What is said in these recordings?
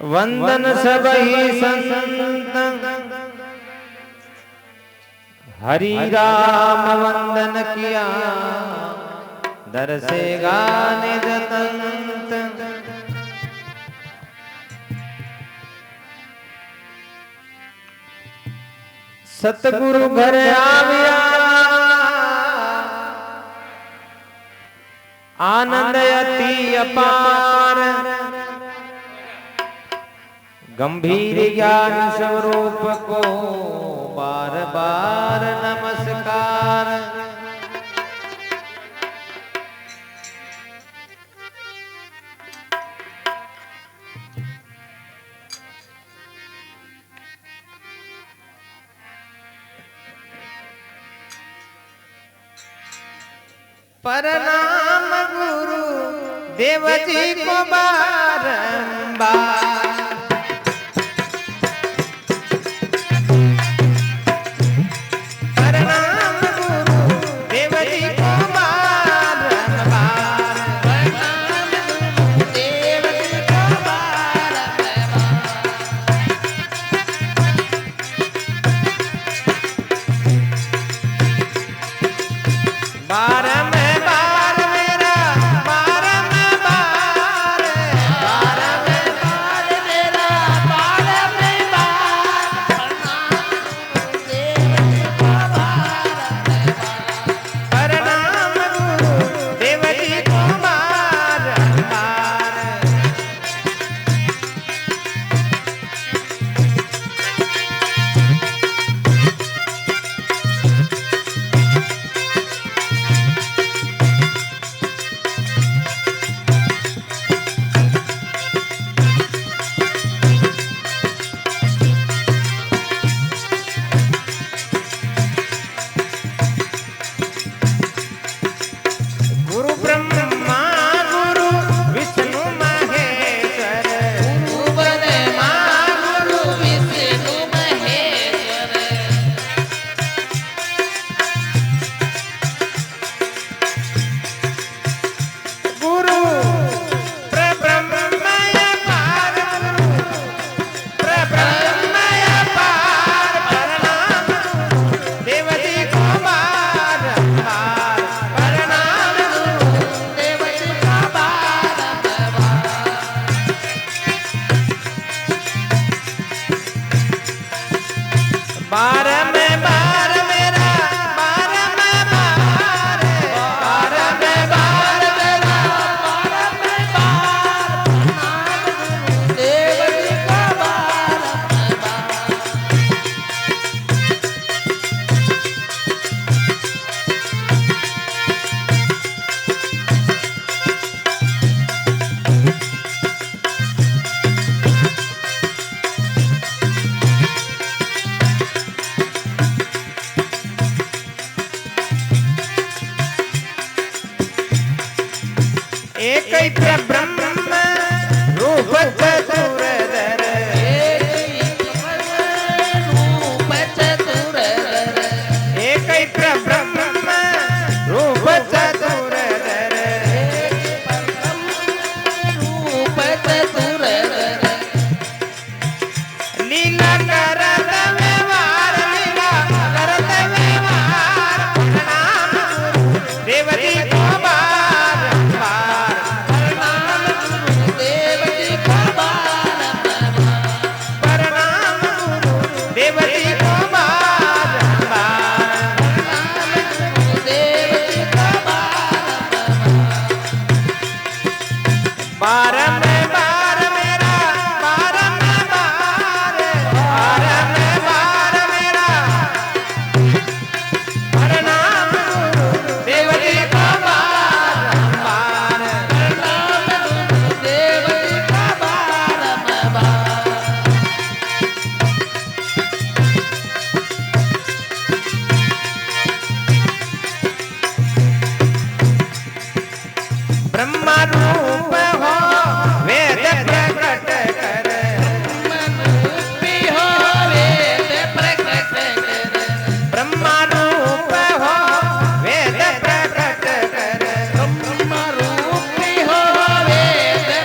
वंदन सबही संत हरि राम वंदन किया दरसेगा निज तंत। सतगुरु घर आविया आनंद अति अपार गंभीर ज्ञान स्वरूप को बार बार नमस्कार। प्रणाम गुरु देव जी को बारंबार। एक ब्रह्म रूप चतुरधर एक ब्रह्म रूप चतुरधर लीला करत व्यवहार लीला करत व्यवहार प्रणाम देव जी को बारंबार। ब्रह्मा रूप हो वेद प्रकट कर ब्रह्मा रूप हो वेद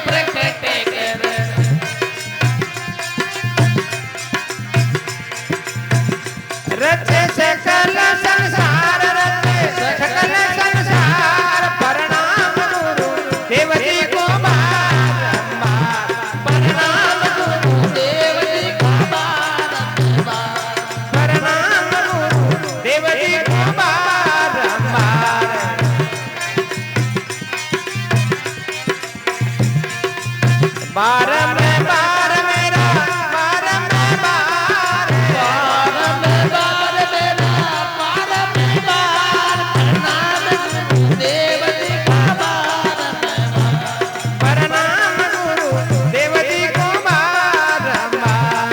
प्रकट कर बार में बार मेरा बार में बार प्रणाम गुरु देव जी को बारंबार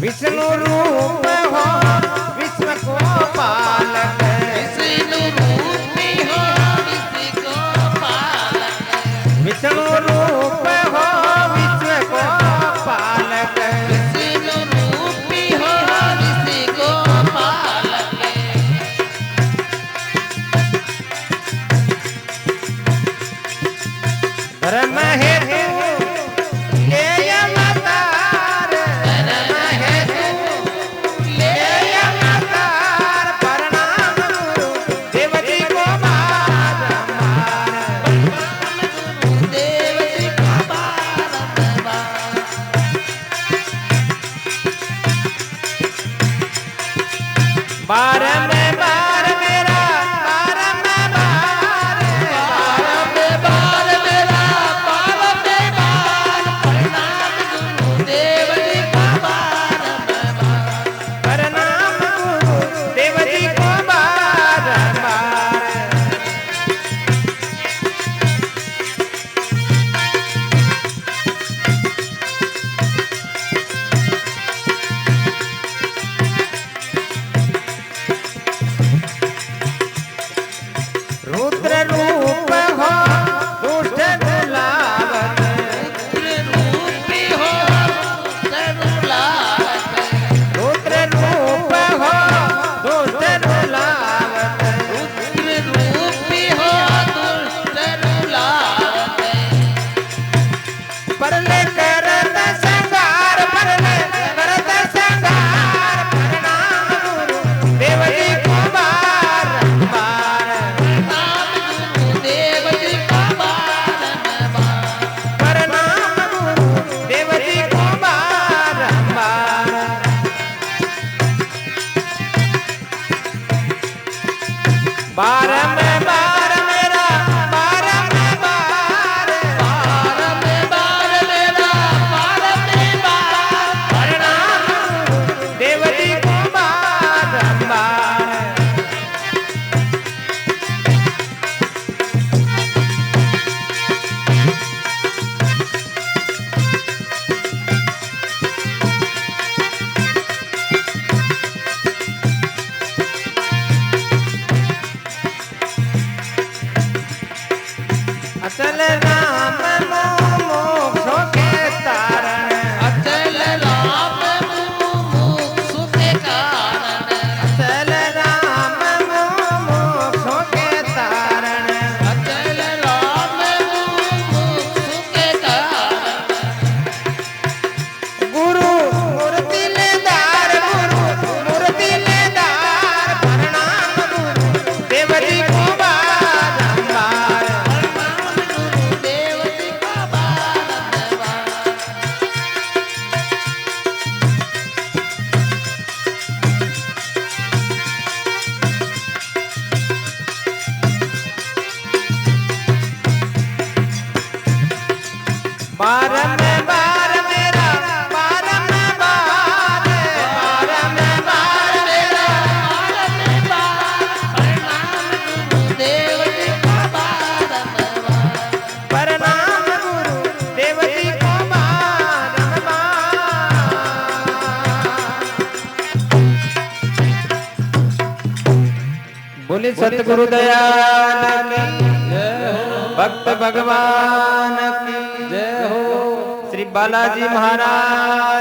विष्णु रूप हो विश्व को पालक विष्णु रूपी हो विश्व को पालक विष्णु रूप हो विश्व को पालक विष्णु रूपी हो विश्व को पालक धर्म हेतु ले अवतार धर्म हेतु ले अवतार प्रणाम गुरु देव जी को बारंबार देव जी का बारंबार बार में बार मेरा बार में बार बार मेरा बार में बार प्रणाम गुरु देव जी का बारंबार प्रणाम गुरु देव जी को बारंबार रुद्र रूप हो दुष्ट दुलावत रूपी हो तरुलावत रुद्र रूप हो दुष्ट दुलावत रूपी हो तरुलावत परले करत संगार परले करत संगार प्रणाम गुरु देव जी को बारंबार नाम गुरु देव जी का बारंबार प्रणाम गुरु देव जी को बारंबार बार में बार मेरा बार में बार बार में बार मेरा बार में बार प्रणाम गुरु देव जी को बारंबार अचल राम मोक्षों के तारण अचल राम मोक्ष के कारण अचल राम मोक्षों के तारण अचल राम मोक्ष के कारण गुरु मूर्ति लेदार प्रणाम गुरु देव जी को बारंबार देव जी का बारंबार बार में बार मेरा बार में बार में बार मेरा बार में बार प्रणाम गुरु देव जी का बारंबार प्रणाम गुरु देव जी को बारंबार बोले सतगुरु दयाल की भक्त भगवान की जय हो श्री बालाजी महाराज